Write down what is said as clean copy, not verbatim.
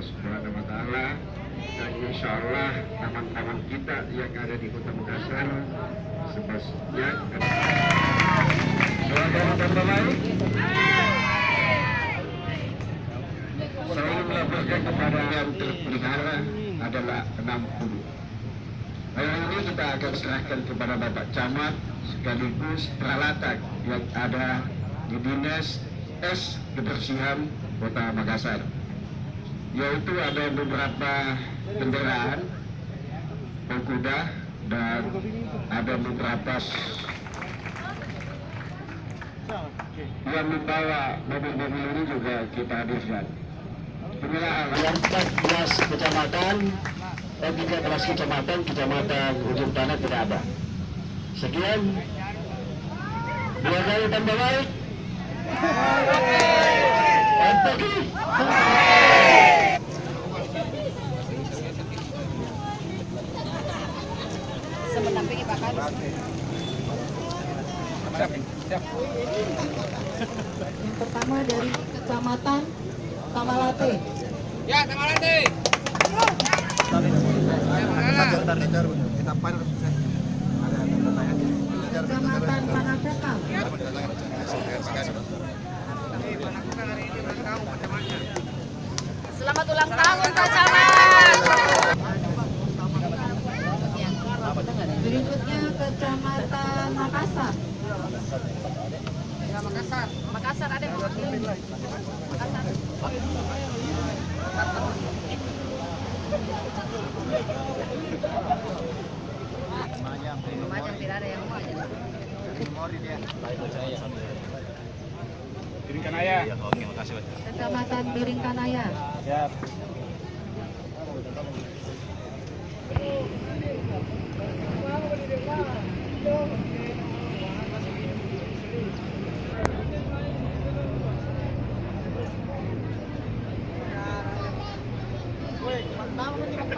Subhanahu wa Ta'ala, dan insya Allah taman-taman kita yang ada di Kota Makassar sepastinya saya melaporkan kepada yang terpelihara adalah 60. Hari ini kita akan serahkan kepada Bapak Camat sekaligus peralatan yang ada di Dinas Kebersihan Kota Makassar, yaitu ada beberapa kendaraan berkuda dan ada beberapa yang membawa mobil-mobil ini juga kita hadirkan. Yang 14 kecamatan, 13 kecamatan ujung tanah tidak ada. Sekian, dua kali tambah baik. Mendampingi Pak Kadis. Yang pertama dari Kecamatan Tamalate. Ya, Tamalate. Kecamatan Panakukang. Selamat ulang tahun Pak Camat. Berikutnya Kecamatan Makassar. Makassar ada Makassar. Lumajang tidak ada yang Biringkanaya. Kecamatan Biringkanaya. Ya.